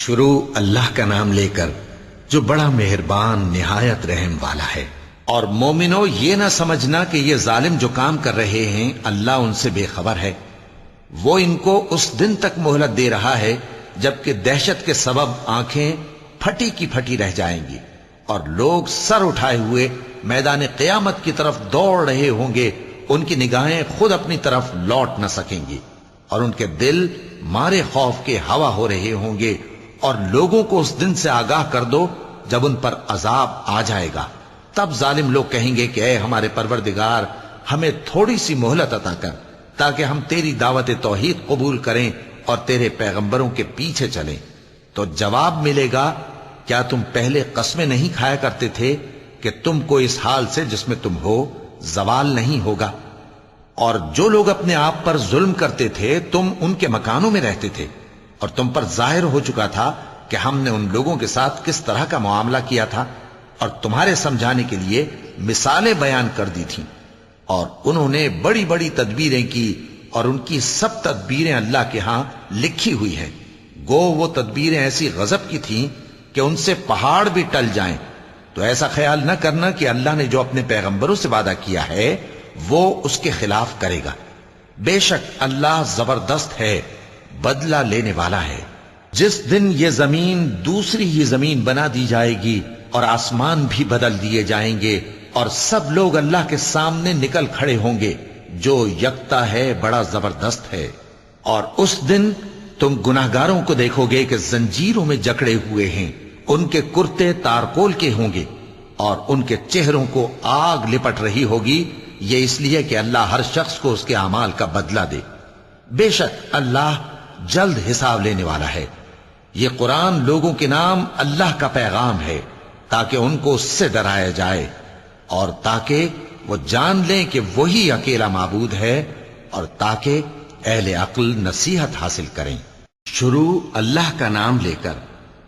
شروع اللہ کا نام لے کر جو بڑا مہربان نہایت رحم والا ہے۔ اور مومنو، یہ نہ سمجھنا کہ یہ ظالم جو کام کر رہے ہیں اللہ ان سے بے خبر ہے۔ وہ ان کو اس دن تک مہلت دے رہا ہے جبکہ دہشت کے سبب آنکھیں پھٹی کی پھٹی رہ جائیں گی اور لوگ سر اٹھائے ہوئے میدان قیامت کی طرف دوڑ رہے ہوں گے۔ ان کی نگاہیں خود اپنی طرف لوٹ نہ سکیں گی اور ان کے دل مارے خوف کے ہوا ہو رہے ہوں گے۔ اور لوگوں کو اس دن سے آگاہ کر دو جب ان پر عذاب آ جائے گا۔ تب ظالم لوگ کہیں گے کہ اے ہمارے پروردگار، ہمیں تھوڑی سی مہلت عطا کر تاکہ ہم تیری دعوت توحید قبول کریں اور تیرے پیغمبروں کے پیچھے چلیں۔ تو جواب ملے گا، کیا تم پہلے قسمیں نہیں کھایا کرتے تھے کہ تم کو اس حال سے جس میں تم ہو زوال نہیں ہوگا؟ اور جو لوگ اپنے آپ پر ظلم کرتے تھے تم ان کے مکانوں میں رہتے تھے، اور تم پر ظاہر ہو چکا تھا کہ ہم نے ان لوگوں کے ساتھ کس طرح کا معاملہ کیا تھا، اور تمہارے سمجھانے کے لیے مثالیں بیان کر دی تھیں۔ اور انہوں نے بڑی بڑی تدبیریں کی، اور ان کی سب تدبیریں اللہ کے ہاں لکھی ہوئی ہیں۔ گو وہ تدبیریں ایسی غضب کی تھیں کہ ان سے پہاڑ بھی ٹل جائیں۔ تو ایسا خیال نہ کرنا کہ اللہ نے جو اپنے پیغمبروں سے وعدہ کیا ہے وہ اس کے خلاف کرے گا۔ بے شک اللہ زبردست ہے، بدلہ لینے والا ہے۔ جس دن یہ زمین دوسری ہی زمین بنا دی جائے گی اور آسمان بھی بدل دیے جائیں گے اور سب لوگ اللہ کے سامنے نکل کھڑے ہوں گے جو یکتا ہے، بڑا زبردست ہے۔ اور اس دن تم گناہگاروں کو دیکھو گے کہ زنجیروں میں جکڑے ہوئے ہیں، ان کے کرتے تارکول کے ہوں گے اور ان کے چہروں کو آگ لپٹ رہی ہوگی۔ یہ اس لیے کہ اللہ ہر شخص کو اس کے اعمال کا بدلہ دے۔ بے شک اللہ جلد حساب لینے والا ہے۔ یہ قرآن لوگوں کے نام اللہ کا پیغام ہے تاکہ ان کو اس سے ڈرایا جائے اور تاکہ وہ جان لیں کہ وہی اکیلا معبود ہے، اور تاکہ اہل عقل نصیحت حاصل کریں۔ شروع اللہ کا نام لے کر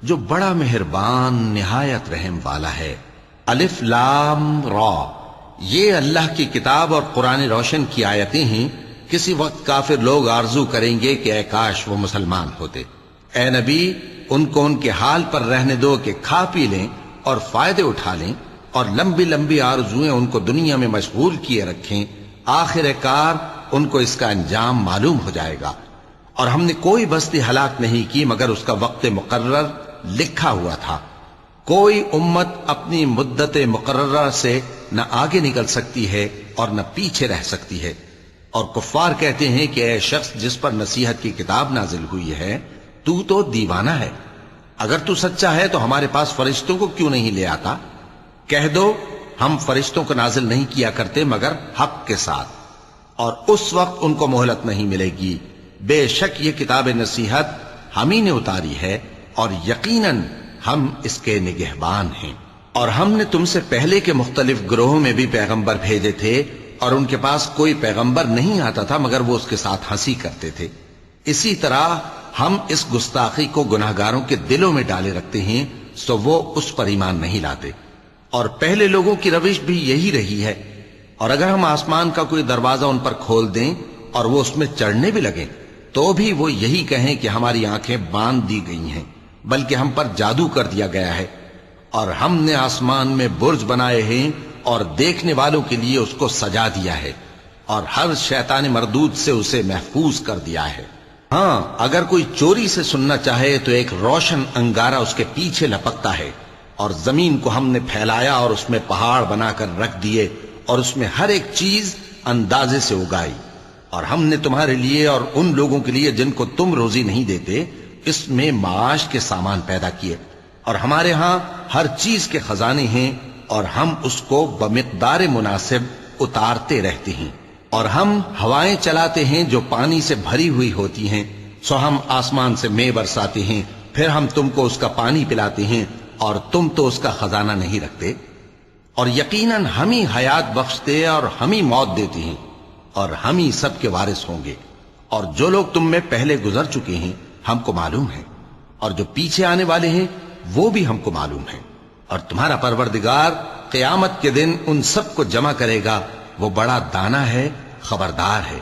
جو بڑا مہربان نہایت رحم والا ہے۔ الف لام را، یہ اللہ کی کتاب اور قرآن روشن کی آیتیں ہیں۔ کسی وقت کافر لوگ آرزو کریں گے کہ اے کاش وہ مسلمان ہوتے۔ اے نبی، ان کو ان کے حال پر رہنے دو کہ کھا پی لیں اور فائدے اٹھا لیں، اور لمبی لمبی آرزویں ان کو دنیا میں مشغول کیے رکھیں۔ آخر کار ان کو اس کا انجام معلوم ہو جائے گا۔ اور ہم نے کوئی بستی ہلاک نہیں کی مگر اس کا وقت مقرر لکھا ہوا تھا۔ کوئی امت اپنی مدت مقررہ سے نہ آگے نکل سکتی ہے اور نہ پیچھے رہ سکتی ہے۔ اور کفار کہتے ہیں کہ اے شخص جس پر نصیحت کی کتاب نازل ہوئی ہے تو دیوانہ ہے، اگر تو سچا ہے تو ہمارے پاس فرشتوں کو کیوں نہیں لے آتا؟ کہہ دو ہم فرشتوں کو نازل نہیں کیا کرتے مگر حق کے ساتھ، اور اس وقت ان کو مہلت نہیں ملے گی۔ بے شک یہ کتاب نصیحت ہم ہی نے اتاری ہے اور یقیناً ہم اس کے نگہبان ہیں۔ اور ہم نے تم سے پہلے کے مختلف گروہوں میں بھی پیغمبر بھیجے تھے، اور ان کے پاس کوئی پیغمبر نہیں آتا تھا مگر وہ اس کے ساتھ ہنسی کرتے تھے۔ اسی طرح ہم اس گستاخی کو گناہگاروں کے دلوں میں ڈالے رکھتے ہیں سو وہ اس پر ایمان نہیں لاتے۔ اور پہلے لوگوں کی روش بھی یہی رہی ہے۔ اور اگر ہم آسمان کا کوئی دروازہ ان پر کھول دیں اور وہ اس میں چڑھنے بھی لگیں تو بھی وہ یہی کہیں کہ ہماری آنکھیں باندھ دی گئی ہیں، بلکہ ہم پر جادو کر دیا گیا ہے۔ اور ہم نے آسمان میں برج بنائے ہیں اور دیکھنے والوں کے لیے اس کو سجا دیا ہے، اور ہر شیطان مردود سے اسے محفوظ کر دیا ہے۔ ہاں، اگر کوئی چوری سے سننا چاہے تو ایک روشن انگارہ اس کے پیچھے لپکتا ہے، اور زمین کو ہم نے پھیلایا اور اس میں پہاڑ بنا کر رکھ دیے اور اس میں ہر ایک چیز اندازے سے اگائی۔ اور ہم نے تمہارے لیے اور ان لوگوں کے لیے جن کو تم روزی نہیں دیتے اس میں معاش کے سامان پیدا کیے، اور ہمارے ہاں ہر چیز کے خزانے ہیں، اور ہم اس کو بمقدار مناسب اتارتے رہتے ہیں۔ اور ہم ہوائیں چلاتے ہیں جو پانی سے بھری ہوئی ہوتی ہیں، سو ہم آسمان سے مے برساتے ہیں، پھر ہم تم کو اس کا پانی پلاتے ہیں اور تم تو اس کا خزانہ نہیں رکھتے۔ اور یقیناً ہم ہی حیات بخشتے اور ہم ہی موت دیتے ہیں، اور ہم ہی سب کے وارث ہوں گے۔ اور جو لوگ تم میں پہلے گزر چکے ہیں ہم کو معلوم ہے، اور جو پیچھے آنے والے ہیں وہ بھی ہم کو معلوم ہے۔ اور تمہارا پروردگار قیامت کے دن ان سب کو جمع کرے گا، وہ بڑا دانا ہے، خبردار ہے۔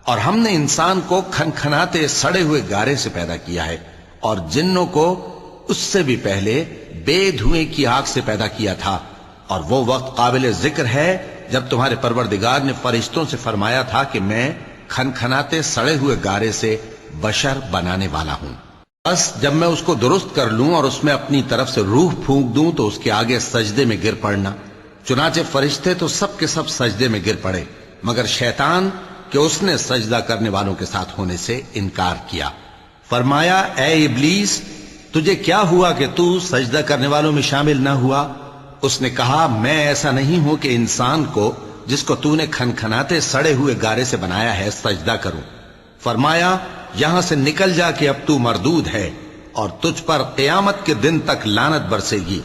اور ہم نے انسان کو کھنکھناتے سڑے ہوئے گارے سے پیدا کیا ہے، اور جنوں کو اس سے بھی پہلے بے دھوئیں کی آگ سے پیدا کیا تھا، اور وہ وقت قابل ذکر ہے جب تمہارے پروردگار نے فرشتوں سے فرمایا تھا کہ میں کھنکھناتے سڑے ہوئے گارے سے بشر بنانے والا ہوں، بس جب میں اس کو درست کر لوں اور اس میں اپنی طرف سے روح پھونک دوں تو اس کے آگے سجدے میں گر پڑنا۔ چنانچہ فرشتے تو سب کے سب سجدے میں گر پڑے مگر شیطان کہ اس نے سجدہ کرنے والوں کے ساتھ ہونے سے انکار کیا۔ فرمایا اے ابلیس، تجھے کیا ہوا کہ تو سجدہ کرنے والوں میں شامل نہ ہوا؟ اس نے کہا میں ایسا نہیں ہوں کہ انسان کو جس کو تو نے کھنکھناتے سڑے ہوئے گارے سے بنایا ہے سجدہ کروں۔ فرمایا یہاں سے نکل جا کہ اب تو مردود ہے اور تجھ پر قیامت کے دن تک لعنت برسے گی۔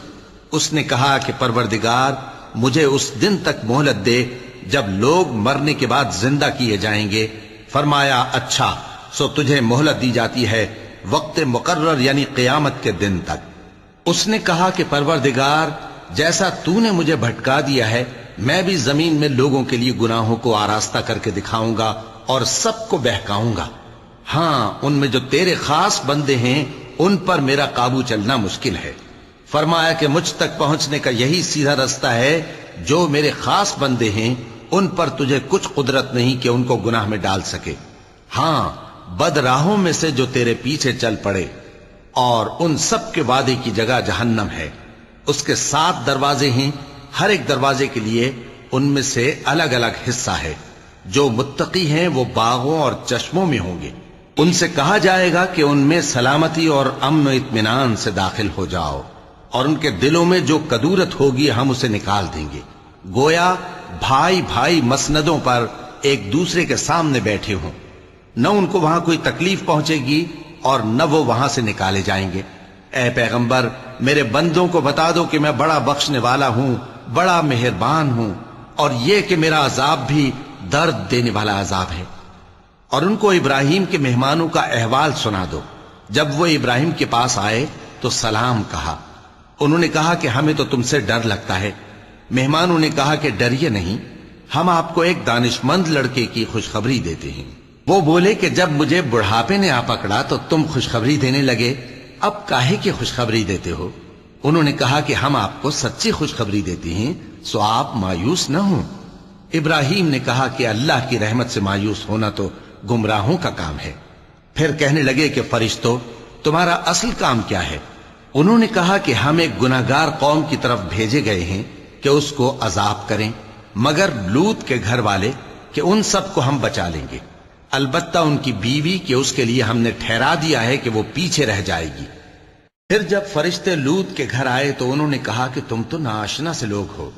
اس نے کہا کہ پروردگار مجھے اس دن تک مہلت دے جب لوگ مرنے کے بعد زندہ کیے جائیں گے۔ فرمایا اچھا، سو تجھے مہلت دی جاتی ہے وقت مقرر یعنی قیامت کے دن تک۔ اس نے کہا کہ پروردگار جیسا تو نے مجھے بھٹکا دیا ہے میں بھی زمین میں لوگوں کے لیے گناہوں کو آراستہ کر کے دکھاؤں گا اور سب کو بہکاؤں گا۔ ہاں ان میں جو تیرے خاص بندے ہیں ان پر میرا قابو چلنا مشکل ہے۔ فرمایا کہ مجھ تک پہنچنے کا یہی سیدھا رستہ ہے، جو میرے خاص بندے ہیں ان پر تجھے کچھ قدرت نہیں کہ ان کو گناہ میں ڈال سکے۔ ہاں بد راہوں میں سے جو تیرے پیچھے چل پڑے، اور ان سب کے وعدے کی جگہ جہنم ہے، اس کے 7 دروازے ہیں، ہر ایک دروازے کے لیے ان میں سے الگ الگ حصہ ہے۔ جو متقی ہیں وہ باغوں اور چشموں میں ہوں گے، ان سے کہا جائے گا کہ ان میں سلامتی اور امن و اطمینان سے داخل ہو جاؤ، اور ان کے دلوں میں جو کدورت ہوگی ہم اسے نکال دیں گے، گویا بھائی بھائی مسندوں پر ایک دوسرے کے سامنے بیٹھے ہوں، نہ ان کو وہاں کوئی تکلیف پہنچے گی اور نہ وہ وہاں سے نکالے جائیں گے۔ اے پیغمبر میرے بندوں کو بتا دو کہ میں بڑا بخشنے والا ہوں، بڑا مہربان ہوں، اور یہ کہ میرا عذاب بھی درد دینے والا عذاب ہے۔ اور ان کو ابراہیم کے مہمانوں کا احوال سنا دو۔ جب وہ ابراہیم کے پاس آئے تو سلام کہا۔ انہوں نے کہا کہ ہمیں تو تم سے ڈر لگتا ہے۔ مہمانوں نے کہا کہ ڈریے نہیں، ہم آپ کو ایک دانش مند لڑکے کی خوشخبری دیتے ہیں۔ وہ بولے کہ جب مجھے بڑھاپے نے آ پکڑا تو تم خوشخبری دینے لگے، اب کاہے کی خوشخبری دیتے ہو؟ انہوں نے کہا کہ ہم آپ کو سچی خوشخبری دیتے ہیں، سو آپ مایوس نہ ہوں۔ ابراہیم نے کہا کہ اللہ کی رحمت سے مایوس ہونا تو گمراہوں کا کام ہے۔ پھر کہنے لگے کہ فرشتوں تمہارا اصل کام کیا ہے؟ انہوں نے کہا کہ ہم ایک گناہگار قوم کی طرف بھیجے گئے ہیں کہ اس کو عذاب کریں، مگر لوط کے گھر والے کہ ان سب کو ہم بچا لیں گے، البتہ ان کی بیوی کہ اس کے لیے ہم نے ٹھہرا دیا ہے کہ وہ پیچھے رہ جائے گی۔ پھر جب فرشتے لوط کے گھر آئے تو انہوں نے کہا کہ تم تو ناآشنا سے لوگ ہو۔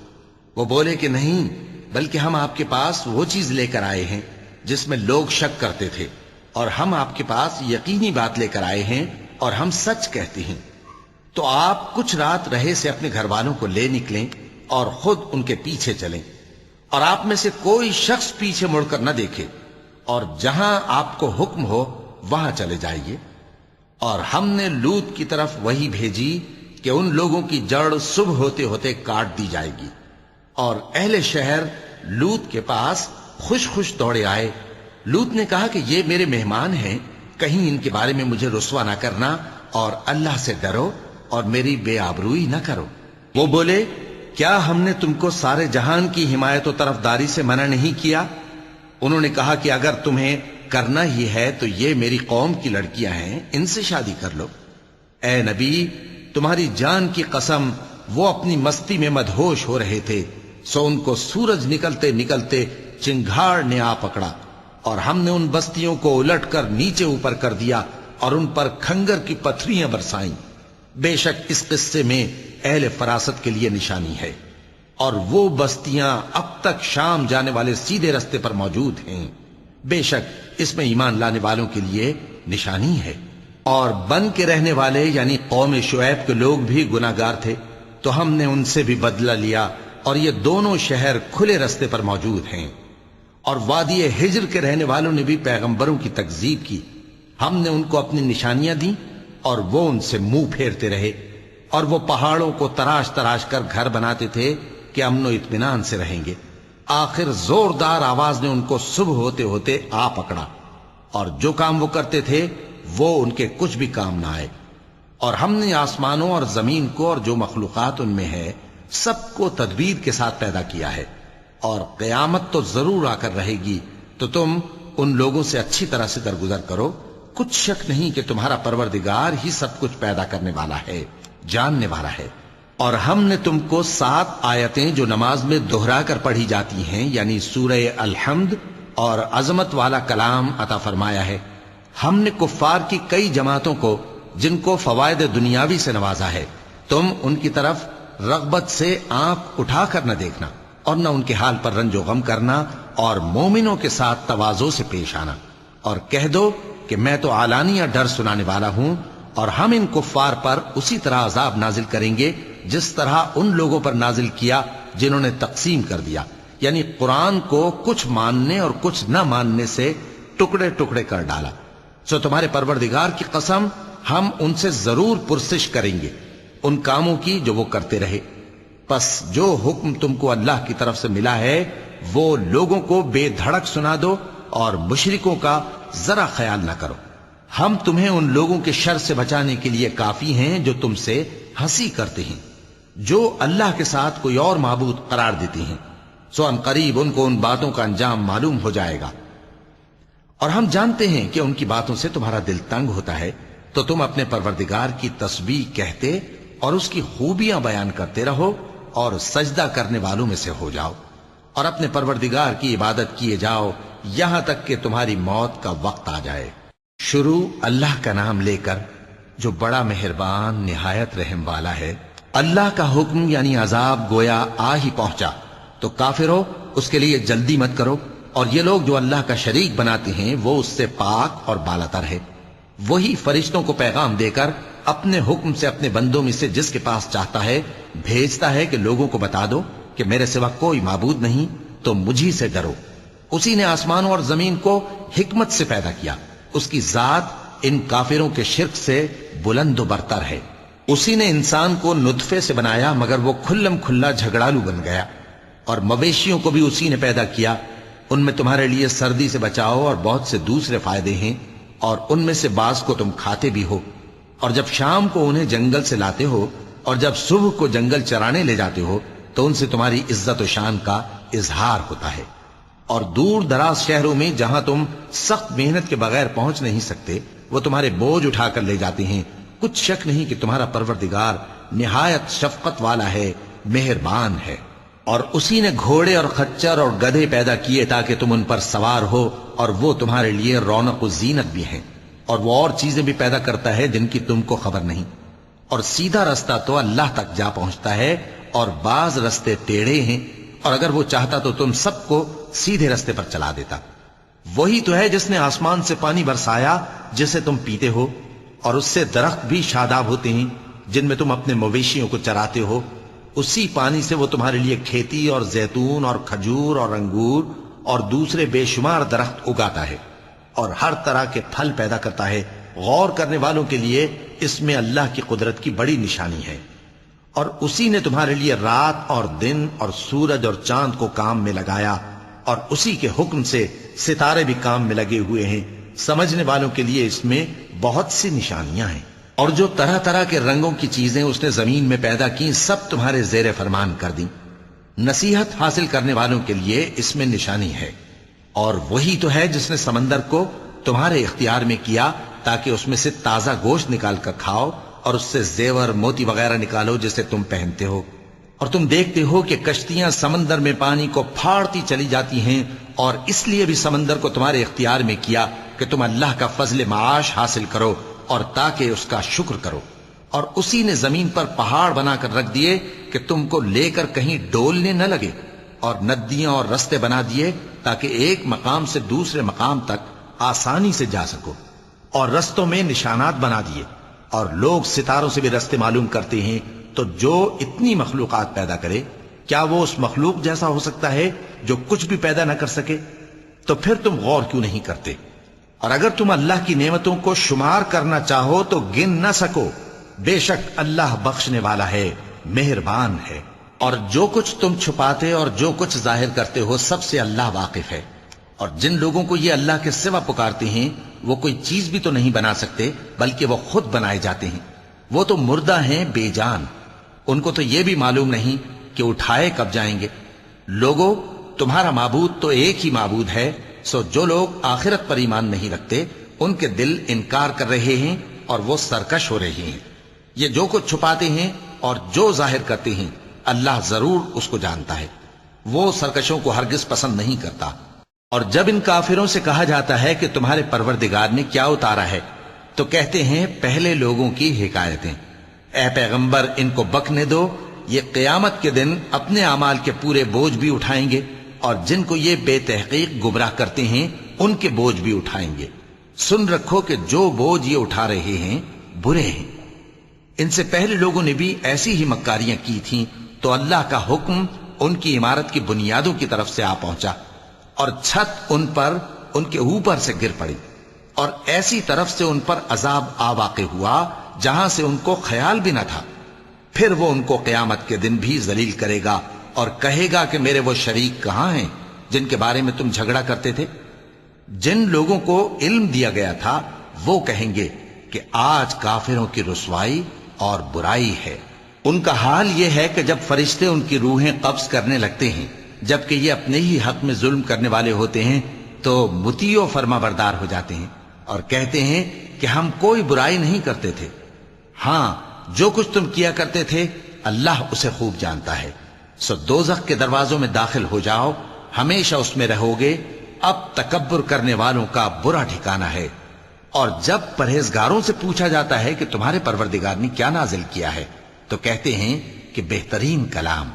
وہ بولے کہ نہیں، بلکہ ہم آپ کے پاس وہ چیز لے کر آئے ہیں جس میں لوگ شک کرتے تھے، اور ہم آپ کے پاس یقینی بات لے کر آئے ہیں اور ہم سچ کہتے ہیں۔ تو آپ کچھ رات رہے سے اپنے گھر والوں کو لے نکلیں اور خود ان کے پیچھے چلیں، اور آپ میں سے کوئی شخص پیچھے مڑ کر نہ دیکھے، اور جہاں آپ کو حکم ہو وہاں چلے جائیے۔ اور ہم نے لوط کی طرف وہی بھیجی کہ ان لوگوں کی جڑ صبح ہوتے ہوتے کاٹ دی جائے گی۔ اور اہل شہر لوط کے پاس خوش خوش دوڑے آئے۔ لوط نے کہا کہ یہ میرے مہمان ہیں، کہیں ان کے بارے میں مجھے رسوا نہ کرنا، اور اللہ سے ڈرو اور میری بے آبروئی نہ کرو۔ وہ بولے کیا ہم نے تم کو سارے جہان کی حمایت و طرفداری سے منع نہیں کیا؟ انہوں نے کہا کہ اگر تمہیں کرنا ہی ہے تو یہ میری قوم کی لڑکیاں ہیں، ان سے شادی کر لو۔ اے نبی تمہاری جان کی قسم وہ اپنی مستی میں مدہوش ہو رہے تھے، سو ان کو سورج نکلتے نکلتے چنگھاڑ نے آ پکڑا، اور ہم نے ان بستیوں کو الٹ کر نیچے اوپر کر دیا اور ان پر کھنگر کی پتھریاں برسائیں۔ بے شک اس قصے میں اہل فراست کے لیے نشانی ہے، اور وہ بستیاں اب تک شام جانے والے سیدھے رستے پر موجود ہیں۔ بے شک اس میں ایمان لانے والوں کے لیے نشانی ہے۔ اور بن کے رہنے والے یعنی قوم شعیب کے لوگ بھی گناہگار تھے، تو ہم نے ان سے بھی بدلہ لیا، اور یہ دونوں شہر کھلے رستے پر موجود ہیں۔ اور وادی ہجر کے رہنے والوں نے بھی پیغمبروں کی تکذیب کی، ہم نے ان کو اپنی نشانیاں دیں اور وہ ان سے منہ پھیرتے رہے، اور وہ پہاڑوں کو تراش تراش کر گھر بناتے تھے کہ امن و اطمینان سے رہیں گے۔ آخر زوردار آواز نے ان کو صبح ہوتے ہوتے آ پکڑا، اور جو کام وہ کرتے تھے وہ ان کے کچھ بھی کام نہ آئے۔ اور ہم نے آسمانوں اور زمین کو اور جو مخلوقات ان میں ہے سب کو تدبیر کے ساتھ پیدا کیا ہے، اور قیامت تو ضرور آ کر رہے گی، تو تم ان لوگوں سے اچھی طرح سے درگزر کرو۔ کچھ شک نہیں کہ تمہارا پروردگار ہی سب کچھ پیدا کرنے والا ہے، جاننے والا ہے۔ اور ہم نے تم کو 7 آیتیں جو نماز میں دہرا کر پڑھی جاتی ہیں، یعنی سورہ الحمد اور عظمت والا کلام عطا فرمایا ہے۔ ہم نے کفار کی کئی جماعتوں کو جن کو فوائد دنیاوی سے نوازا ہے، تم ان کی طرف رغبت سے آنکھ اٹھا کر نہ دیکھنا اور نہ ان کے حال پر رنج و غم کرنا، اور مومنوں کے ساتھ تواضع سے پیش آنا، اور کہہ دو کہ میں تو علانیہ ڈر سنانے والا ہوں، اور ہم ان کفار پر اسی طرح عذاب نازل کریں گے جس طرح ان لوگوں پر نازل کیا جنہوں نے تقسیم کر دیا، یعنی قرآن کو کچھ ماننے اور کچھ نہ ماننے سے ٹکڑے ٹکڑے کر ڈالا۔ سو تمہارے پروردگار کی قسم، ہم ان سے ضرور پرسش کریں گے ان کاموں کی جو وہ کرتے رہے۔ پس جو حکم تم کو اللہ کی طرف سے ملا ہے وہ لوگوں کو بے دھڑک سنا دو، اور مشرکوں کا ذرا خیال نہ کرو۔ ہم تمہیں ان لوگوں کے شر سے بچانے کے لیے کافی ہیں جو تم سے ہنسی کرتے ہیں، جو اللہ کے ساتھ کوئی اور معبود قرار دیتے ہیں، سو ان قریب ان کو ان باتوں کا انجام معلوم ہو جائے گا۔ اور ہم جانتے ہیں کہ ان کی باتوں سے تمہارا دل تنگ ہوتا ہے، تو تم اپنے پروردگار کی تسبیح کہتے اور اس کی خوبیاں بیان کرتے رہو، اور سجدہ کرنے والوں میں سے ہو جاؤ، اور اپنے پروردگار کی عبادت کیے جاؤ یہاں تک کہ تمہاری موت کا وقت آ جائے۔ شروع اللہ کا نام لے کر جو بڑا مہربان نہایت رحم والا ہے۔ اللہ کا حکم یعنی عذاب گویا آ ہی پہنچا، تو کافرو اس کے لیے جلدی مت کرو، اور یہ لوگ جو اللہ کا شریک بناتے ہیں وہ اس سے پاک اور بالاتر ہے۔ وہی فرشتوں کو پیغام دے کر اپنے حکم سے اپنے بندوں میں سے جس کے پاس چاہتا ہے بھیجتا ہے کہ لوگوں کو بتا دو کہ میرے سوا کوئی معبود نہیں، تو مجھی سے ڈرو۔ اسی نے آسمانوں اور زمین کو حکمت سے پیدا کیا، اس کی ذات ان کافروں کے شرک سے بلند و برتر ہے۔ اسی نے انسان کو نطفے سے بنایا مگر وہ کھلم کھلا جھگڑالو بن گیا، اور مویشیوں کو بھی اسی نے پیدا کیا، ان میں تمہارے لیے سردی سے بچاؤ اور بہت سے دوسرے فائدے ہیں، اور ان میں سے بعض کو تم کھاتے بھی ہو۔ اور جب شام کو انہیں جنگل سے لاتے ہو اور جب صبح کو جنگل چرانے لے جاتے ہو تو ان سے تمہاری عزت و شان کا اظہار ہوتا ہے۔ اور دور دراز شہروں میں جہاں تم سخت محنت کے بغیر پہنچ نہیں سکتے وہ تمہارے بوجھ اٹھا کر لے جاتے ہیں۔ کچھ شک نہیں کہ تمہارا پروردگار نہایت شفقت والا ہے، مہربان ہے۔ اور اسی نے گھوڑے اور خچر اور گدھے پیدا کیے تاکہ تم ان پر سوار ہو، اور وہ تمہارے لیے رونق و زینت بھی ہیں، اور وہ اور چیزیں بھی پیدا کرتا ہے جن کی تم کو خبر نہیں۔ اور سیدھا رستہ تو اللہ تک جا پہنچتا ہے، اور بعض رستے ٹیڑھے ہیں، اور اگر وہ چاہتا تو تم سب کو سیدھے رستے پر چلا دیتا۔ وہی تو ہے جس نے آسمان سے پانی برسایا جسے تم پیتے ہو، اور اس سے درخت بھی شاداب ہوتے ہیں جن میں تم اپنے مویشیوں کو چراتے ہو۔ اسی پانی سے وہ تمہارے لیے کھیتی اور زیتون اور کھجور اور انگور اور دوسرے بے شمار درخت اگاتا ہے، اور ہر طرح کے پھل پیدا کرتا ہے۔ غور کرنے والوں کے لیے اس میں اللہ کی قدرت کی بڑی نشانی ہے۔ اور اسی نے تمہارے لیے رات اور دن اور سورج اور چاند کو کام میں لگایا، اور اسی کے حکم سے ستارے بھی کام میں لگے ہوئے ہیں۔ سمجھنے والوں کے لیے اس میں بہت سی نشانیاں ہیں۔ اور جو طرح طرح کے رنگوں کی چیزیں اس نے زمین میں پیدا کی سب تمہارے زیر فرمان کر دیں۔ نصیحت حاصل کرنے والوں کے لیے اس میں نشانی ہے۔ اور وہی تو ہے جس نے سمندر کو تمہارے اختیار میں کیا تاکہ اس میں سے تازہ گوشت نکال کر کھاؤ، اور اس سے زیور موتی وغیرہ نکالو جسے تم پہنتے ہو۔ اور تم دیکھتے ہو کہ کشتیاں سمندر میں پانی کو پھاڑتی چلی جاتی ہیں، اور اس لیے بھی سمندر کو تمہارے اختیار میں کیا کہ تم اللہ کا فضل معاش حاصل کرو اور تاکہ اس کا شکر کرو۔ اور اسی نے زمین پر پہاڑ بنا کر رکھ دیے کہ تم کو لے کر کہیں ڈولنے نہ لگے، اور ندیاں اور رستے بنا دیے تاکہ ایک مقام سے دوسرے مقام تک آسانی سے جا سکو، اور رستوں میں نشانات بنا دیے۔ اور لوگ ستاروں سے بھی رستے معلوم کرتے ہیں، تو جو اتنی مخلوقات پیدا کرے کیا وہ اس مخلوق جیسا ہو سکتا ہے جو کچھ بھی پیدا نہ کر سکے؟ تو پھر تم غور کیوں نہیں کرتے؟ اور اگر تم اللہ کی نعمتوں کو شمار کرنا چاہو تو گن نہ سکو۔ بے شک اللہ بخشنے والا ہے، مہربان ہے۔ اور جو کچھ تم چھپاتے اور جو کچھ ظاہر کرتے ہو سب سے اللہ واقف ہے۔ اور جن لوگوں کو یہ اللہ کے سوا پکارتے ہیں وہ کوئی چیز بھی تو نہیں بنا سکتے بلکہ وہ خود بنائے جاتے ہیں. وہ تو مردہ ہیں بے جان، ان کو تو یہ بھی معلوم نہیں کہ اٹھائے کب جائیں گے. لوگوں، تمہارا معبود تو ایک ہی معبود ہے، سو جو لوگ آخرت پر ایمان نہیں رکھتے ان کے دل انکار کر رہے ہیں اور وہ سرکش ہو رہے ہیں. یہ جو کچھ چھپاتے ہیں اور جو ظاہر کرتے ہیں اللہ ضرور اس کو جانتا ہے. وہ سرکشوں کو ہرگز پسند نہیں کرتا. اور جب ان کافروں سے کہا جاتا ہے کہ تمہارے پروردگار نے کیا اتارا ہے تو کہتے ہیں پہلے لوگوں کی حکایتیں. اے پیغمبر ان کو بکنے دو، یہ قیامت کے دن اپنے اعمال کے پورے بوجھ بھی اٹھائیں گے اور جن کو یہ بے تحقیق گمراہ کرتے ہیں ان کے بوجھ بھی اٹھائیں گے. سن رکھو کہ جو بوجھ یہ اٹھا رہے ہیں برے ہیں. ان سے پہلے لوگوں نے بھی ایسی ہی مکاریاں کی تھیں تو اللہ کا حکم ان کی عمارت کی بنیادوں کی طرف سے آ پہنچا اور چھت ان پر ان کے اوپر سے گر پڑی، اور ایسی طرف سے ان پر عذاب آ واقع ہوا جہاں سے ان کو خیال بھی نہ تھا. پھر وہ ان کو قیامت کے دن بھی ذلیل کرے گا اور کہے گا کہ میرے وہ شریک کہاں ہیں جن کے بارے میں تم جھگڑا کرتے تھے. جن لوگوں کو علم دیا گیا تھا وہ کہیں گے کہ آج کافروں کی رسوائی اور برائی ہے. ان کا حال یہ ہے کہ جب فرشتے ان کی روحیں قبض کرنے لگتے ہیں جبکہ یہ اپنے ہی حق میں ظلم کرنے والے ہوتے ہیں تو مطیع و فرما بردار ہو جاتے ہیں اور کہتے ہیں کہ ہم کوئی برائی نہیں کرتے تھے. ہاں، جو کچھ تم کیا کرتے تھے اللہ اسے خوب جانتا ہے. سو دوزخ کے دروازوں میں داخل ہو جاؤ، ہمیشہ اس میں رہو گے. اب تکبر کرنے والوں کا برا ٹھکانہ ہے. اور جب پرہیزگاروں سے پوچھا جاتا ہے کہ تمہارے پروردگار نے کیا نازل کیا ہے تو کہتے ہیں کہ بہترین کلام.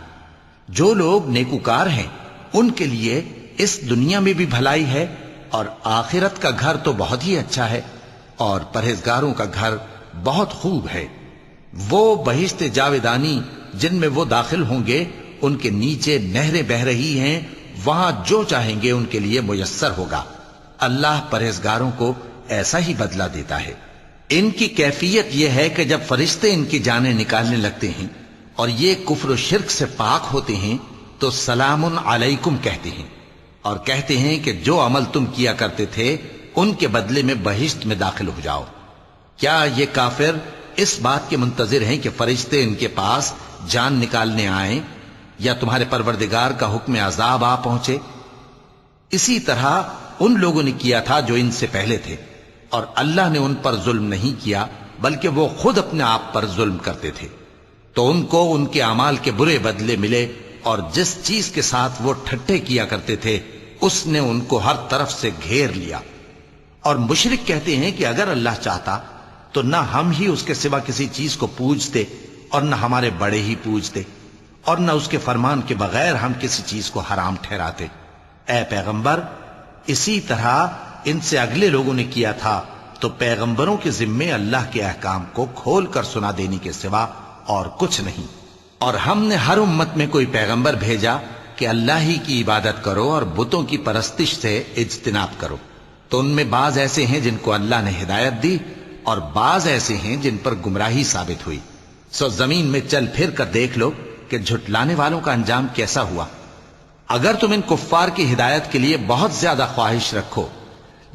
جو لوگ نیکوکار ہیں ان کے لیے اس دنیا میں بھی بھلائی ہے اور آخرت کا گھر تو بہت ہی اچھا ہے، اور پرہیزگاروں کا گھر بہت خوب ہے. وہ بہشت جاویدانی جن میں وہ داخل ہوں گے ان کے نیچے نہریں بہہ رہی ہیں، وہاں جو چاہیں گے ان کے لیے میسر ہوگا. اللہ پرہیزگاروں کو ایسا ہی بدلہ دیتا ہے. ان کی کیفیت یہ ہے کہ جب فرشتے ان کی جانیں نکالنے لگتے ہیں اور یہ کفر و شرک سے پاک ہوتے ہیں تو سلام علیکم کہتے ہیں اور کہتے ہیں کہ جو عمل تم کیا کرتے تھے ان کے بدلے میں بہشت میں داخل ہو جاؤ. کیا یہ کافر اس بات کے منتظر ہیں کہ فرشتے ان کے پاس جان نکالنے آئیں یا تمہارے پروردگار کا حکم عذاب آ پہنچے؟ اسی طرح ان لوگوں نے کیا تھا جو ان سے پہلے تھے، اور اللہ نے ان پر ظلم نہیں کیا بلکہ وہ خود اپنے آپ پر ظلم کرتے تھے. تو ان کو ان کے اعمال کے برے بدلے ملے، اور جس چیز کے ساتھ وہ ٹھٹھے کیا کرتے تھے اس نے ان کو ہر طرف سے گھیر لیا. اور مشرک کہتے ہیں کہ اگر اللہ چاہتا تو نہ ہم ہی اس کے سوا کسی چیز کو پوجتے اور نہ ہمارے بڑے ہی پوجتے، اور نہ اس کے فرمان کے بغیر ہم کسی چیز کو حرام ٹھہراتے. اے پیغمبر، اسی طرح ان سے اگلے لوگوں نے کیا تھا، تو پیغمبروں کے ذمے اللہ کے احکام کو کھول کر سنا دینے کے سوا اور کچھ نہیں. اور ہم نے ہر امت میں کوئی پیغمبر بھیجا کہ اللہ ہی کی عبادت کرو اور بتوں کی پرستش سے اجتناب کرو. تو ان میں بعض ایسے ہیں جن کو اللہ نے ہدایت دی اور بعض ایسے ہیں جن پر گمراہی ثابت ہوئی. سو زمین میں چل پھر کر دیکھ لو کہ جھٹلانے والوں کا انجام کیسا ہوا. اگر تم ان کفار کی ہدایت کے لیے بہت زیادہ خواہش رکھو،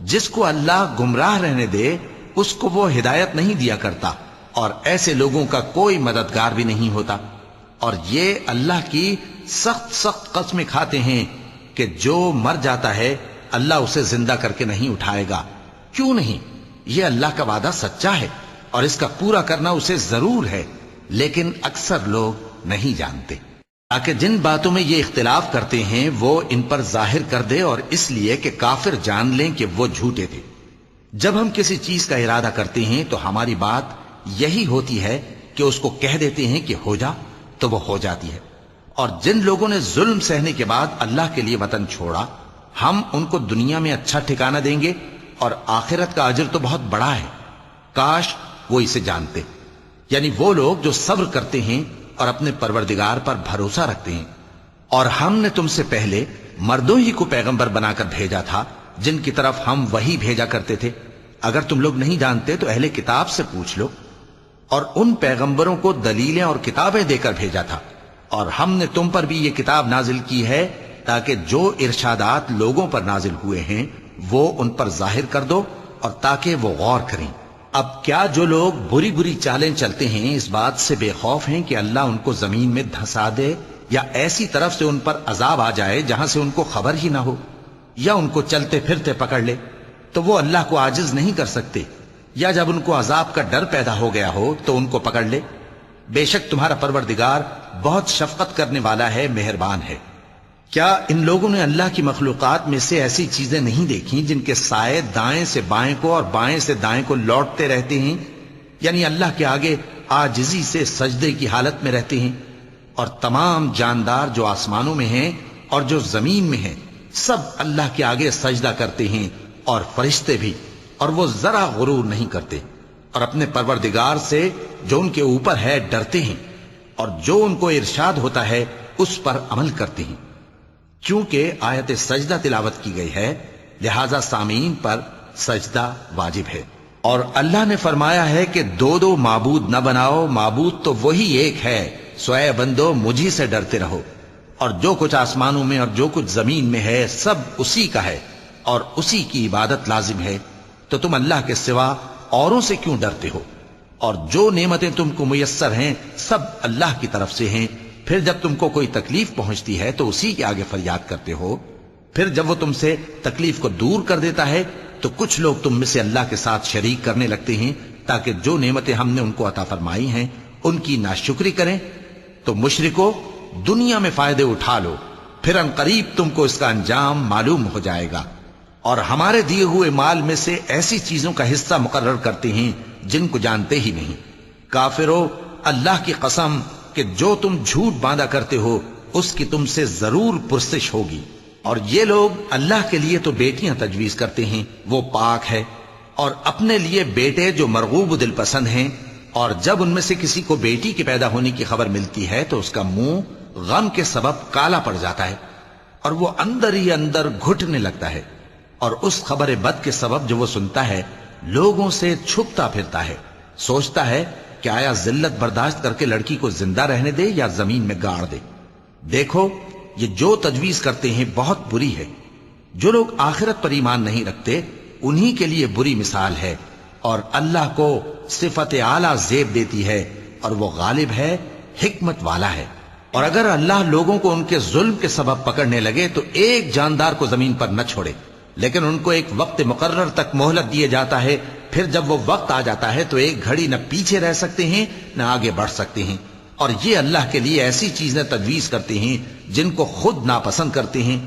جس کو اللہ گمراہ رہنے دے اس کو وہ ہدایت نہیں دیا کرتا، اور ایسے لوگوں کا کوئی مددگار بھی نہیں ہوتا. اور یہ اللہ کی سخت سخت قسمیں کھاتے ہیں کہ جو مر جاتا ہے اللہ اسے زندہ کر کے نہیں اٹھائے گا. کیوں نہیں؟ یہ اللہ کا وعدہ سچا ہے اور اس کا پورا کرنا اسے ضرور ہے، لیکن اکثر لوگ نہیں جانتے. تاکہ جن باتوں میں یہ اختلاف کرتے ہیں وہ ان پر ظاہر کر دے، اور اس لیے کہ کافر جان لیں کہ وہ جھوٹے تھے. جب ہم کسی چیز کا ارادہ کرتے ہیں تو ہماری بات یہی ہوتی ہے کہ اس کو کہہ دیتے ہیں کہ ہو جا تو وہ ہو جاتی ہے. اور جن لوگوں نے ظلم سہنے کے بعد اللہ کے لیے وطن چھوڑا، ہم ان کو دنیا میں اچھا ٹھکانہ دیں گے اور آخرت کا اجر تو بہت بڑا ہے. کاش وہ اسے جانتے. یعنی وہ لوگ جو صبر کرتے ہیں اور اپنے پروردگار پر بھروسہ رکھتے ہیں. اور ہم نے تم سے پہلے مردوں ہی کو پیغمبر بنا کر بھیجا تھا جن کی طرف ہم وحی بھیجا کرتے تھے. اگر تم لوگ نہیں جانتے تو اہل کتاب سے پوچھ لو. اور ان پیغمبروں کو دلیلیں اور کتابیں دے کر بھیجا تھا، اور ہم نے تم پر بھی یہ کتاب نازل کی ہے تاکہ جو ارشادات لوگوں پر نازل ہوئے ہیں وہ ان پر ظاہر کر دو اور تاکہ وہ غور کریں۔ اب کیا جو لوگ بری بری چالیں چلتے ہیں اس بات سے بے خوف ہیں کہ اللہ ان کو زمین میں دھسا دے یا ایسی طرف سے ان پر عذاب آ جائے جہاں سے ان کو خبر ہی نہ ہو، یا ان کو چلتے پھرتے پکڑ لے تو وہ اللہ کو عاجز نہیں کر سکتے، یا جب ان کو عذاب کا ڈر پیدا ہو گیا ہو تو ان کو پکڑ لے؟ بے شک تمہارا پروردگار بہت شفقت کرنے والا ہے، مہربان ہے۔ کیا ان لوگوں نے اللہ کی مخلوقات میں سے ایسی چیزیں نہیں دیکھی جن کے سائے دائیں سے بائیں کو اور بائیں سے دائیں کو لوٹتے رہتے ہیں، یعنی اللہ کے آگے عاجزی سے سجدے کی حالت میں رہتے ہیں؟ اور تمام جاندار جو آسمانوں میں ہیں اور جو زمین میں ہیں سب اللہ کے آگے سجدہ کرتے ہیں، اور فرشتے بھی، اور وہ ذرا غرور نہیں کرتے، اور اپنے پروردگار سے جو ان کے اوپر ہے ڈرتے ہیں، اور جو ان کو ارشاد ہوتا ہے اس پر عمل کرتے ہیں۔ چونکہ آیت سجدہ تلاوت کی گئی ہے لہذا سامعین پر سجدہ واجب ہے۔ اور اللہ نے فرمایا ہے کہ دو دو معبود نہ بناؤ، معبود تو وہی ایک ہے، سو اے بندو مجھی سے ڈرتے رہو، اور جو کچھ آسمانوں میں اور جو کچھ زمین میں ہے سب اسی کا ہے اور اسی کی عبادت لازم ہے، تو تم اللہ کے سوا اوروں سے کیوں ڈرتے ہو؟ اور جو نعمتیں تم کو میسر ہیں سب اللہ کی طرف سے ہیں، پھر جب تم کو کوئی تکلیف پہنچتی ہے تو اسی کے آگے فریاد کرتے ہو، پھر جب وہ تم سے تکلیف کو دور کر دیتا ہے تو کچھ لوگ تم میں سے اللہ کے ساتھ شریک کرنے لگتے ہیں تاکہ جو نعمتیں ہم نے ان کو عطا فرمائی ہیں ان کی ناشکری کریں۔ تو مشرکو دنیا میں فائدے اٹھا لو، پھر ان قریب تم کو اس کا انجام معلوم ہو جائے گا، اور ہمارے دیے ہوئے مال میں سے ایسی چیزوں کا حصہ مقرر کرتے ہیں جن کو جانتے ہی نہیں۔ کافرو اللہ کی قسم کہ جو تم جھوٹ باندھا کرتے ہو اس کی تم سے ضرور پرسش ہوگی۔ اور یہ لوگ اللہ کے لیے تو بیٹیاں تجویز کرتے ہیں، وہ پاک ہے، اور اپنے لیے بیٹے جو مرغوب دل پسند ہیں، اور جب ان میں سے کسی کو بیٹی کے پیدا ہونے کی خبر ملتی ہے تو اس کا منہ غم کے سبب کالا پڑ جاتا ہے اور وہ اندر ہی اندر گھٹنے لگتا ہے، اور اس خبر بد کے سبب جو وہ سنتا ہے لوگوں سے چھپتا پھرتا ہے، سوچتا ہے کہ آیا ذلت برداشت کر کے لڑکی کو زندہ رہنے دے یا زمین میں گاڑ دے۔ دیکھو یہ جو تجویز کرتے ہیں بہت بری ہے۔ جو لوگ آخرت پر ایمان نہیں رکھتے انہی کے لیے بری مثال ہے، اور اللہ کو صفت اعلیٰ زیب دیتی ہے اور وہ غالب ہے، حکمت والا ہے۔ اور اگر اللہ لوگوں کو ان کے ظلم کے سبب پکڑنے لگے تو ایک جاندار کو زمین پر نہ چھوڑے، لیکن ان کو ایک وقت مقرر تک مہلت دیے جاتا ہے، پھر جب وہ وقت آ جاتا ہے تو ایک گھڑی نہ پیچھے رہ سکتے ہیں نہ آگے بڑھ سکتے ہیں۔ اور یہ اللہ کے لیے ایسی چیزیں تجویز کرتے ہیں جن کو خود ناپسند کرتے ہیں،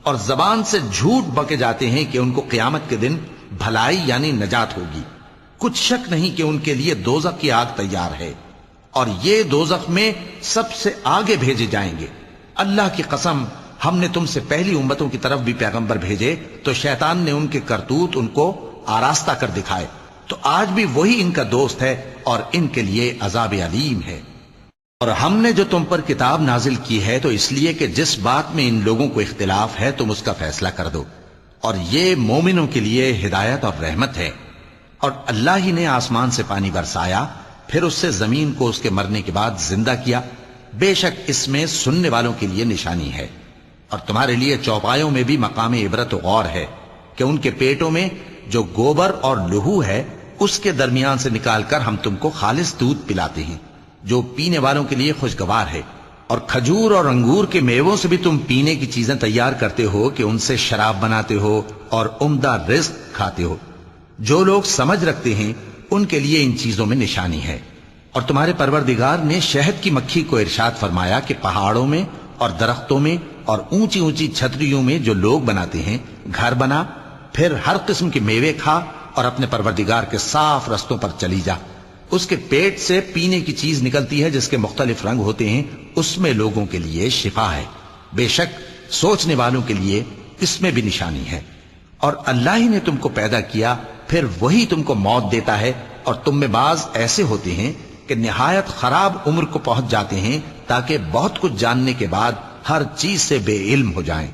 اور زبان سے جھوٹ بکے جاتے ہیں کہ ان کو قیامت کے دن بھلائی یعنی نجات ہوگی۔ کچھ شک نہیں کہ ان کے لیے دوزخ کی آگ تیار ہے، اور یہ دوزخ میں سب سے آگے بھیجے جائیں گے۔ اللہ کی قسم ہم نے تم سے پہلی امتوں کی طرف بھی پیغمبر بھیجے تو شیطان نے ان کے کرتوت ان کو آراستہ کر دکھائے، تو آج بھی وہی ان کا دوست ہے اور ان کے لیے عذاب علیم ہے۔ اور ہم نے جو تم پر کتاب نازل کی ہے تو اس لیے کہ جس بات میں ان لوگوں کو اختلاف ہے تم اس کا فیصلہ کر دو، اور یہ مومنوں کے لیے ہدایت اور رحمت ہے۔ اور اللہ ہی نے آسمان سے پانی برسایا، پھر اس سے زمین کو اس کے مرنے کے بعد زندہ کیا، بے شک اس میں سننے والوں کے لیے نشانی ہے۔ اور تمہارے لیے چوپایوں میں بھی مقام عبرت و غور ہے کہ ان کے پیٹوں میں جو گوبر اور لہو ہے اس کے درمیان سے نکال کر ہم تم کو خالص دودھ پلاتے ہیں جو پینے والوں کے لیے خوشگوار ہے، اور کھجور اور انگور کے میووں سے بھی تم پینے کی چیزیں تیار کرتے ہو کہ ان سے شراب بناتے ہو اور عمدہ رزق کھاتے ہو۔ جو لوگ سمجھ رکھتے ہیں ان کے لیے ان چیزوں میں نشانی ہے۔ اور تمہارے پروردگار نے شہد کی مکھی کو ارشاد فرمایا کہ پہاڑوں میں اور درختوں میں اور اونچی اونچی چھتریوں میں جو لوگ بناتے ہیں گھر بنا، پھر ہر قسم کے میوے کھا اور اپنے پروردگار کے صاف رستوں پر چلی جا۔ اس کے پیٹ سے پینے کی چیز نکلتی ہے جس کے مختلف رنگ ہوتے ہیں، اس میں لوگوں کے لیے شفا ہے، بے شک سوچنے والوں کے لیے اس میں بھی نشانی ہے۔ اور اللہ ہی نے تم کو پیدا کیا، پھر وہی تم کو موت دیتا ہے، اور تم میں بعض ایسے ہوتے ہیں کہ نہایت خراب عمر کو پہنچ جاتے ہیں تاکہ بہت کچھ جاننے کے بعد ہر چیز سے بے علم ہو جائیں۔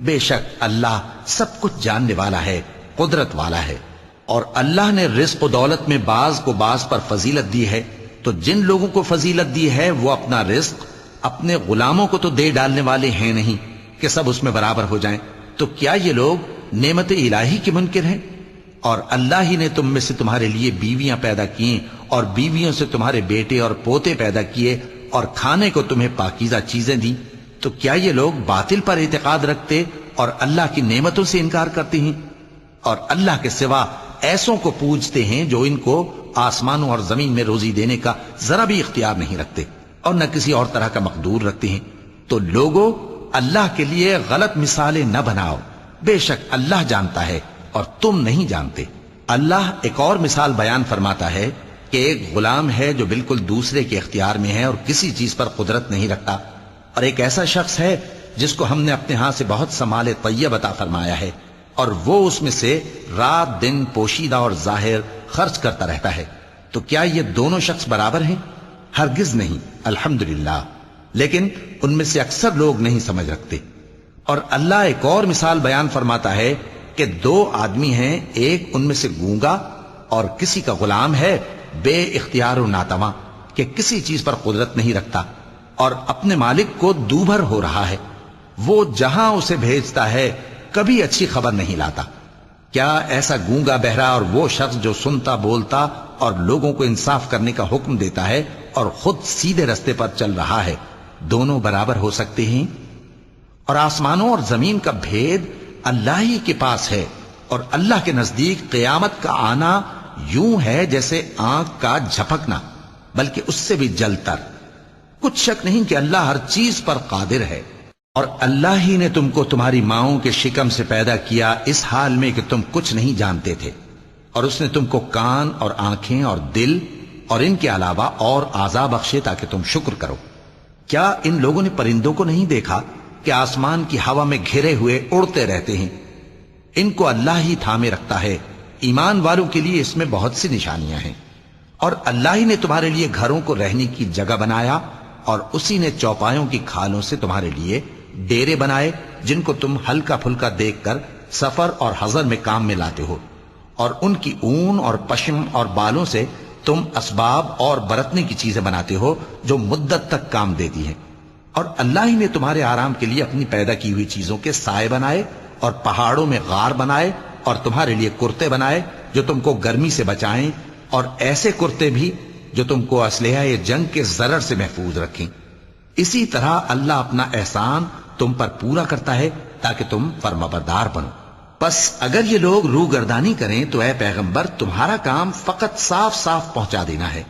بے شک اللہ سب کچھ جاننے والا ہے، قدرت والا ہے۔ اور اللہ نے رزق و دولت میں بعض کو بعض پر فضیلت دی ہے، تو جن لوگوں کو فضیلت دی ہے وہ اپنا رزق اپنے غلاموں کو تو دے ڈالنے والے ہیں نہیں، کہ سب اس میں برابر ہو جائیں، تو کیا یہ لوگ نعمت الہی کے منکر ہیں؟ اور اللہ ہی نے تم میں سے تمہارے لیے بیویاں پیدا کی اور بیویوں سے تمہارے بیٹے اور پوتے پیدا کیے اور کھانے کو تمہیں پاکیزہ چیزیں دیں، تو کیا یہ لوگ باطل پر اعتقاد رکھتے اور اللہ کی نعمتوں سے انکار کرتے ہیں؟ اور اللہ کے سوا ایسوں کو پوجتے ہیں جو ان کو آسمانوں اور زمین میں روزی دینے کا ذرا بھی اختیار نہیں رکھتے اور نہ کسی اور طرح کا مقدور رکھتے ہیں۔ تو لوگوں، اللہ کے لیے غلط مثالیں نہ بناؤ، بے شک اللہ جانتا ہے اور تم نہیں جانتے۔ اللہ ایک اور مثال بیان فرماتا ہے کہ ایک غلام ہے جو بالکل دوسرے کے اختیار میں ہے اور کسی چیز پر قدرت نہیں رکھتا، اور ایک ایسا شخص ہے جس کو ہم نے اپنے ہاں سے بہت سا مال طیب عطا فرمایا ہے اور وہ اس میں سے رات دن پوشیدہ اور ظاہر خرچ کرتا رہتا ہے، تو کیا یہ دونوں شخص برابر ہیں؟ ہرگز نہیں، الحمدللہ، لیکن ان میں سے اکثر لوگ نہیں سمجھ رکھتے۔ اور اللہ ایک اور مثال بیان فرماتا ہے کہ دو آدمی ہیں، ایک ان میں سے گونگا اور کسی کا غلام ہے بے اختیار و ناتواں کہ کسی چیز پر قدرت نہیں رکھتا اور اپنے مالک کو دوبھر ہو رہا ہے، وہ جہاں اسے بھیجتا ہے کبھی اچھی خبر نہیں لاتا۔ کیا ایسا گونگا بہرا اور وہ شخص جو سنتا بولتا اور لوگوں کو انصاف کرنے کا حکم دیتا ہے اور خود سیدھے رستے پر چل رہا ہے، دونوں برابر ہو سکتے ہیں؟ اور آسمانوں اور زمین کا بھید اللہ ہی کے پاس ہے، اور اللہ کے نزدیک قیامت کا آنا یوں ہے جیسے آنکھ کا جھپکنا، بلکہ اس سے بھی جل تر۔ کچھ شک نہیں کہ اللہ ہر چیز پر قادر ہے۔ اور اللہ ہی نے تم کو تمہاری ماؤں کے شکم سے پیدا کیا اس حال میں کہ تم کچھ نہیں جانتے تھے، اور اس نے تم کو کان اور آنکھیں اور دل اور ان کے علاوہ اور اعضاء بخشے تاکہ تم شکر کرو۔ کیا ان لوگوں نے پرندوں کو نہیں دیکھا کہ آسمان کی ہوا میں گھرے ہوئے اڑتے رہتے ہیں؟ ان کو اللہ ہی تھامے رکھتا ہے۔ ایمان والوں کے لیے اس میں بہت سی نشانیاں ہیں۔ اور اللہ ہی نے تمہارے لیے گھروں کو رہنے کی جگہ بنایا، اور اسی نے چوپایوں کی کھالوں سے تمہارے لیے ڈیرے بنائے جن کو تم ہلکا پھلکا دیکھ کر سفر اور حضر میں کام میں لاتے ہو، اور ان کی اون اور پشم اور بالوں سے تم اسباب اور برتنے کی چیزیں بناتے ہو جو مدت تک کام دیتی ہیں۔ اور اللہ ہی نے تمہارے آرام کے لیے اپنی پیدا کی ہوئی چیزوں کے سائے بنائے اور پہاڑوں میں غار بنائے اور تمہارے لیے کرتے بنائے جو تم کو گرمی سے بچائیں، اور ایسے کرتے بھی جو تم کو اسلحہ جنگ کے ضرر سے محفوظ رکھیں۔ اسی طرح اللہ اپنا احسان تم پر پورا کرتا ہے تاکہ تم فرمانبردار بنو۔ پس اگر یہ لوگ روگردانی کریں تو اے پیغمبر تمہارا کام فقط صاف صاف پہنچا دینا ہے۔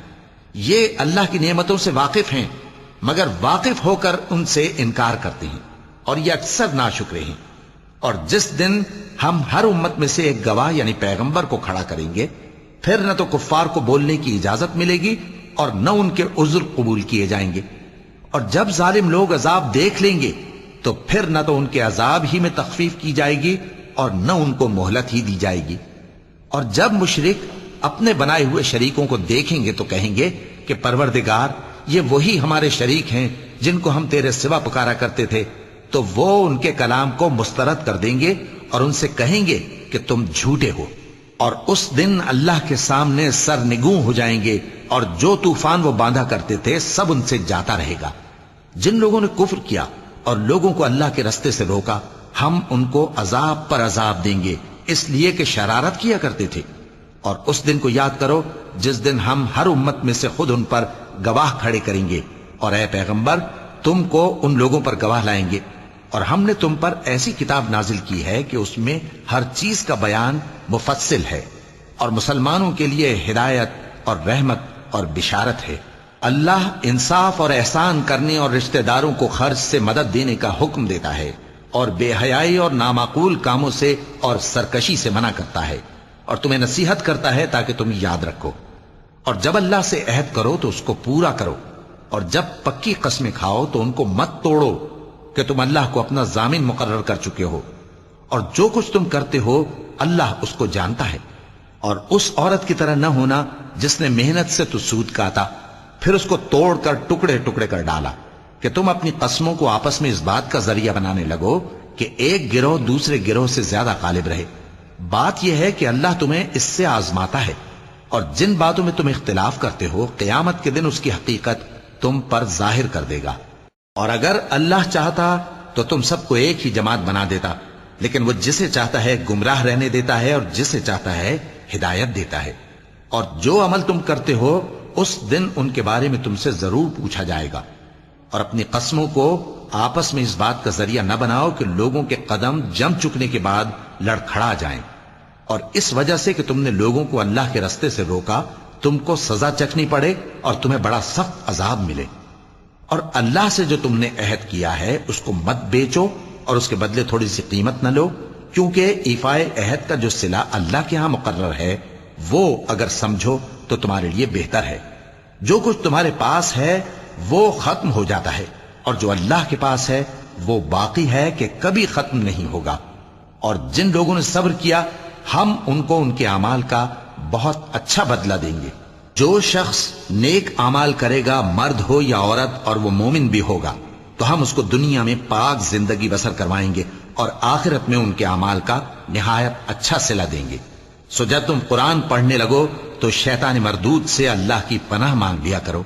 یہ اللہ کی نعمتوں سے واقف ہیں مگر واقف ہو کر ان سے انکار کرتے ہیں، اور یہ اکثر ناشکرے ہیں۔ اور جس دن ہم ہر امت میں سے ایک گواہ یعنی پیغمبر کو کھڑا کریں گے، پھر نہ تو کفار کو بولنے کی اجازت ملے گی اور نہ ان کے عذر قبول کیے جائیں گے۔ اور جب ظالم لوگ عذاب دیکھ لیں گے تو پھر نہ تو ان کے عذاب ہی میں تخفیف کی جائے گی اور نہ ان کو مہلت ہی دی جائے گی۔ اور جب مشرک اپنے بنائے ہوئے شریکوں کو دیکھیں گے تو کہیں گے کہ پروردگار، یہ وہی ہمارے شریک ہیں جن کو ہم تیرے سوا پکارا کرتے تھے، تو وہ ان کے کلام کو مسترد کر دیں گے اور ان سے کہیں گے کہ تم جھوٹے ہو۔ اور اس دن اللہ کے سامنے سرنگوں ہو جائیں گے، اور جو طوفان وہ باندھا کرتے تھے سب ان سے جاتا رہے گا۔ جن لوگوں نے کفر کیا اور لوگوں کو اللہ کے رستے سے روکا، ہم ان کو عذاب پر عذاب دیں گے اس لیے کہ شرارت کیا کرتے تھے۔ اور اس دن کو یاد کرو جس دن ہم ہر امت میں سے خود ان پر گواہ کھڑے کریں گے، اور اے پیغمبر تم کو ان لوگوں پر گواہ لائیں گے۔ اور ہم نے تم پر ایسی کتاب نازل کی ہے کہ اس میں ہر چیز کا بیان مفصل ہے، اور مسلمانوں کے لیے ہدایت اور رحمت اور بشارت ہے۔ اللہ انصاف اور احسان کرنے اور رشتہ داروں کو خرچ سے مدد دینے کا حکم دیتا ہے، اور بے حیائی اور نامعقول کاموں سے اور سرکشی سے منع کرتا ہے، اور تمہیں نصیحت کرتا ہے تاکہ تم یاد رکھو۔ اور جب اللہ سے عہد کرو تو اس کو پورا کرو، اور جب پکی قسمیں کھاؤ تو ان کو مت توڑو کہ تم اللہ کو اپنا ضامن مقرر کر چکے ہو، اور جو کچھ تم کرتے ہو اللہ اس کو جانتا ہے۔ اور اس عورت کی طرح نہ ہونا جس نے محنت سے تو سود کاتا پھر اس کو توڑ کر ٹکڑے ٹکڑے کر ڈالا، کہ تم اپنی قسموں کو آپس میں اس بات کا ذریعہ بنانے لگو کہ ایک گروہ دوسرے گروہ سے زیادہ غالب رہے۔ بات یہ ہے کہ اللہ تمہیں اس سے آزماتا ہے، اور جن باتوں میں تم اختلاف کرتے ہو قیامت کے دن اس کی حقیقت تم پر ظاہر کر دے گا۔ اور اگر اللہ چاہتا تو تم سب کو ایک ہی جماعت بنا دیتا، لیکن وہ جسے چاہتا ہے گمراہ رہنے دیتا ہے اور جسے چاہتا ہے ہدایت دیتا ہے۔ اور جو عمل تم کرتے ہو اس دن ان کے بارے میں تم سے ضرور پوچھا جائے گا۔ اور اپنی قسموں کو آپس میں اس بات کا ذریعہ نہ بناؤ کہ لوگوں کے قدم جم چکنے کے بعد لڑکھڑا جائیں، اور اس وجہ سے کہ تم نے لوگوں کو اللہ کے رستے سے روکا تم کو سزا چکھنی پڑے اور تمہیں بڑا سخت عذاب ملے۔ اور اللہ سے جو تم نے عہد کیا ہے اس کو مت بیچو اور اس کے بدلے تھوڑی سی قیمت نہ لو، کیونکہ ایفائے عہد کا جو صلہ اللہ کے ہاں مقرر ہے وہ اگر سمجھو تو تمہارے لیے بہتر ہے۔ جو کچھ تمہارے پاس ہے وہ ختم ہو جاتا ہے، اور جو اللہ کے پاس ہے وہ باقی ہے کہ کبھی ختم نہیں ہوگا۔ اور جن لوگوں نے صبر کیا ہم ان کو ان کے اعمال کا بہت اچھا بدلہ دیں گے۔ جو شخص نیک اعمال کرے گا، مرد ہو یا عورت، اور وہ مومن بھی ہوگا، تو ہم اس کو دنیا میں پاک زندگی بسر کروائیں گے اور آخرت میں ان کے اعمال کا نہایت اچھا صلہ دیں گے۔ سو جب تم قرآن پڑھنے لگو تو شیطان مردود سے اللہ کی پناہ مانگ لیا کرو۔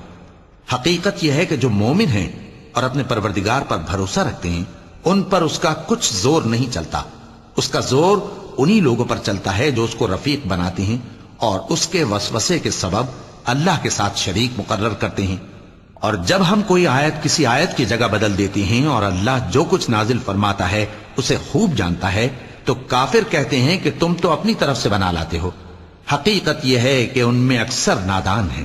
حقیقت یہ ہے کہ جو مومن ہیں اور اپنے پروردگار پر بھروسہ رکھتے ہیں ان پر اس کا کچھ زور نہیں چلتا۔ اس کا زور انہی لوگوں پر چلتا ہے جو اس کو رفیق بناتے ہیں اور اس کے وسوسے کے سبب اللہ کے ساتھ شریک مقرر کرتے ہیں۔ اور جب ہم کوئی آیت کسی آیت کی جگہ بدل دیتے ہیں اور اللہ جو کچھ نازل فرماتا ہے اسے خوب جانتا ہے تو کافر کہتے ہیں کہ تم تو اپنی طرف سے بنا لاتے ہو۔ حقیقت یہ ہے کہ ان میں اکثر نادان ہیں۔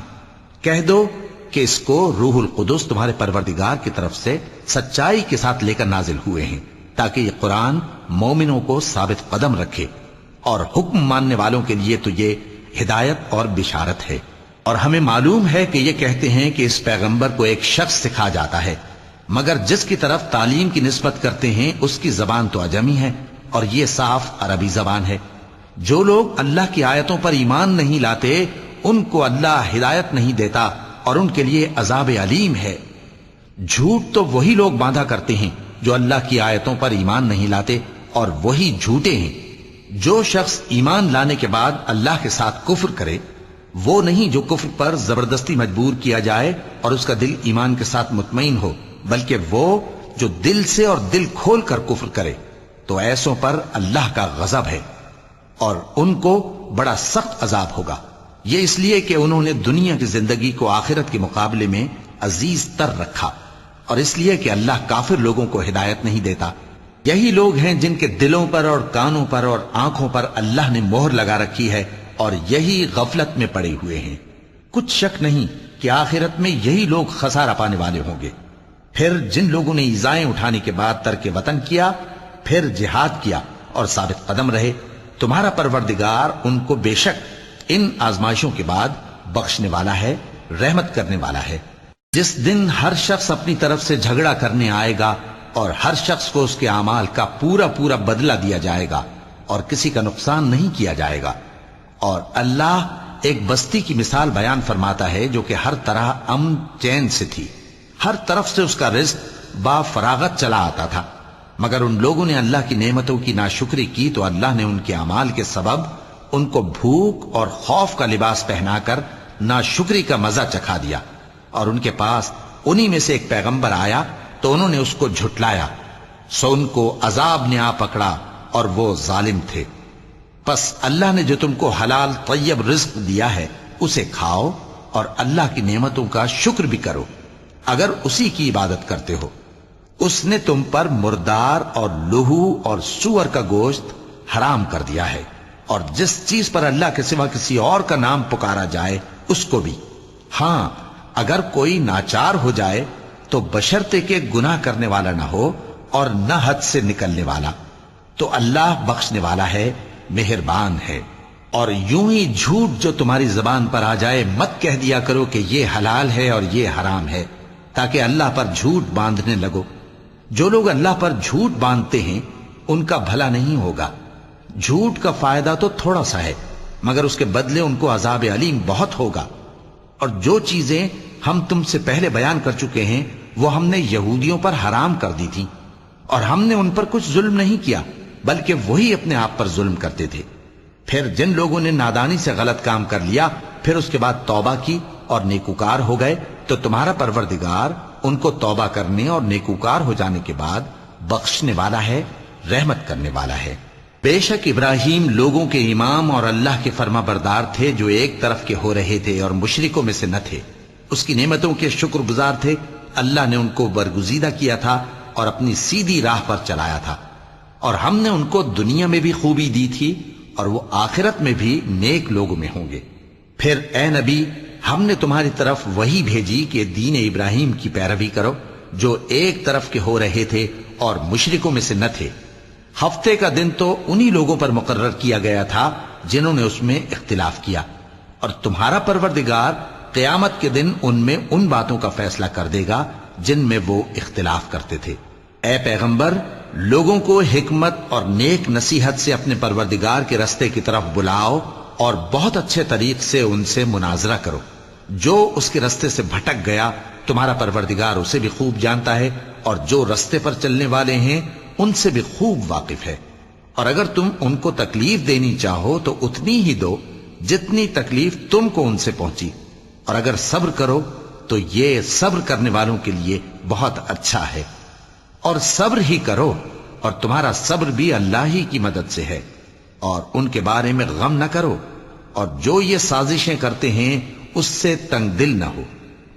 کہہ دو کہ اس کو روح القدس تمہارے پروردگار کی طرف سے سچائی کے ساتھ لے کر نازل ہوئے ہیں تاکہ یہ قرآن مومنوں کو ثابت قدم رکھے، اور حکم ماننے والوں کے لیے تو یہ ہدایت اور بشارت ہے۔ اور ہمیں معلوم ہے کہ یہ کہتے ہیں کہ اس پیغمبر کو ایک شخص سکھا جاتا ہے، مگر جس کی طرف تعلیم کی نسبت کرتے ہیں اس کی زبان تو عجمی ہے اور یہ صاف عربی زبان ہے۔ جو لوگ اللہ کی آیتوں پر ایمان نہیں لاتے ان کو اللہ ہدایت نہیں دیتا اور ان کے لیے عذاب علیم ہے۔ جھوٹ تو وہی لوگ باندھا کرتے ہیں جو اللہ کی آیتوں پر ایمان نہیں لاتے، اور وہی جھوٹے ہیں۔ جو شخص ایمان لانے کے بعد اللہ کے ساتھ کفر کرے وہ نہیں جو کفر پر زبردستی مجبور کیا جائے اور اس کا دل ایمان کے ساتھ مطمئن ہو، بلکہ وہ جو دل سے اور دل کھول کر کفر کرے، تو ایسوں پر اللہ کا غضب ہے اور ان کو بڑا سخت عذاب ہوگا۔ یہ اس لیے کہ انہوں نے دنیا کی زندگی کو آخرت کے مقابلے میں عزیز تر رکھا، اور اس لیے کہ اللہ کافر لوگوں کو ہدایت نہیں دیتا۔ یہی لوگ ہیں جن کے دلوں پر اور کانوں پر اور آنکھوں پر اللہ نے مہر لگا رکھی ہے، اور یہی غفلت میں پڑے ہوئے ہیں۔ کچھ شک نہیں کہ آخرت میں یہی لوگ خسارہ پانے والے ہوں گے۔ پھر جن لوگوں نے ایذائیں اٹھانے کے بعد ترک وطن کیا، پھر جہاد کیا اور ثابت قدم رہے، تمہارا پروردگار ان کو بے شک ان آزمائشوں کے بعد بخشنے والا ہے، رحمت کرنے والا ہے۔ جس دن ہر شخص اپنی طرف سے جھگڑا کرنے آئے گا اور ہر شخص کو اس کے اعمال کا پورا پورا بدلہ دیا جائے گا اور کسی کا نقصان نہیں کیا جائے گا۔ اور اللہ ایک بستی کی مثال بیان فرماتا ہے جو کہ ہر طرح امن چین سے تھی، ہر طرف سے اس کا رزق با فراغت چلا آتا تھا، مگر ان لوگوں نے اللہ کی نعمتوں کی ناشکری کی تو اللہ نے ان کے اعمال کے سبب ان کو بھوک اور خوف کا لباس پہنا کر ناشکری کا مزہ چکھا دیا۔ اور ان کے پاس انہی میں سے ایک پیغمبر آیا تو انہوں نے اس کو جھٹلایا، سو ان کو عذاب نے آ پکڑا اور وہ ظالم تھے۔ پس اللہ نے جو تم کو حلال طیب رزق دیا ہے اسے کھاؤ اور اللہ کی نعمتوں کا شکر بھی کرو اگر اسی کی عبادت کرتے ہو۔ اس نے تم پر مردار اور لہو اور سور کا گوشت حرام کر دیا ہے، اور جس چیز پر اللہ کے سوا کسی اور کا نام پکارا جائے اس کو بھی۔ ہاں اگر کوئی ناچار ہو جائے تو بشرطے کہ گناہ کرنے والا نہ ہو اور نہ حد سے نکلنے والا، تو اللہ بخشنے والا ہے، مہربان ہے۔ اور یوں ہی جھوٹ جو تمہاری زبان پر آ جائے مت کہہ دیا کرو کہ یہ حلال ہے اور یہ حرام ہے، تاکہ اللہ پر جھوٹ باندھنے لگو۔ جو لوگ اللہ پر جھوٹ باندھتے ہیں ان کا بھلا نہیں ہوگا۔ جھوٹ کا فائدہ تو تھوڑا سا ہے، مگر اس کے بدلے ان کو عذاب علیم بہت ہوگا۔ اور جو چیزیں ہم تم سے پہلے بیان کر چکے ہیں وہ ہم نے یہودیوں پر حرام کر دی تھیں، اور ہم نے ان پر کچھ ظلم نہیں کیا بلکہ وہی اپنے آپ پر ظلم کرتے تھے۔ پھر جن لوگوں نے نادانی سے غلط کام کر لیا پھر اس کے بعد توبہ کی اور نیکوکار ہو گئے تو تمہارا پروردگار ان کو توبہ کرنے اور نیکوکار ہو جانے کے بعد بخشنے والا ہے، رحمت کرنے والا ہے۔ بے شک ابراہیم لوگوں کے امام اور اللہ کے فرما بردار تھے جو ایک طرف کے ہو رہے تھے اور مشرکوں میں سے نہ تھے۔ اس کی نعمتوں کے شکر گزار تھے۔ اللہ نے ان کو برگزیدہ کیا تھا اور اپنی سیدھی راہ پر چلایا تھا، اور ہم نے ان کو دنیا میں بھی خوبی دی تھی اور وہ آخرت میں بھی نیک لوگوں میں ہوں گے۔ پھر اے نبی، ہم نے تمہاری طرف وہی بھیجی کہ دین ابراہیم کی پیروی کرو جو ایک طرف کے ہو رہے تھے اور مشرکوں میں سے نہ تھے۔ ہفتے کا دن تو انہی لوگوں پر مقرر کیا گیا تھا جنہوں نے اس میں اختلاف کیا، اور تمہارا پروردگار قیامت کے دن ان میں ان باتوں کا فیصلہ کر دے گا جن میں وہ اختلاف کرتے تھے۔ اے پیغمبر، لوگوں کو حکمت اور نیک نصیحت سے اپنے پروردگار کے رستے کی طرف بلاؤ اور بہت اچھے طریق سے ان سے مناظرہ کرو۔ جو اس کے رستے سے بھٹک گیا تمہارا پروردگار اسے بھی خوب جانتا ہے، اور جو رستے پر چلنے والے ہیں ان سے بھی خوب واقف ہے۔ اور اگر تم ان کو تکلیف دینی چاہو تو اتنی ہی دو جتنی تکلیف تم کو ان سے پہنچی، اور اگر صبر کرو تو یہ صبر کرنے والوں کے لیے بہت اچھا ہے۔ اور صبر ہی کرو، اور تمہارا صبر بھی اللہ ہی کی مدد سے ہے، اور ان کے بارے میں غم نہ کرو، اور جو یہ سازشیں کرتے ہیں اس سے تنگ دل نہ ہو۔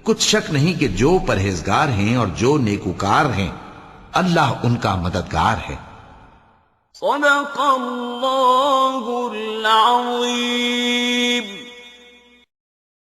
کچھ شک نہیں کہ جو پرہیزگار ہیں اور جو نیکوکار ہیں اللہ ان کا مددگار ہے۔ صدق اللہ العظیم۔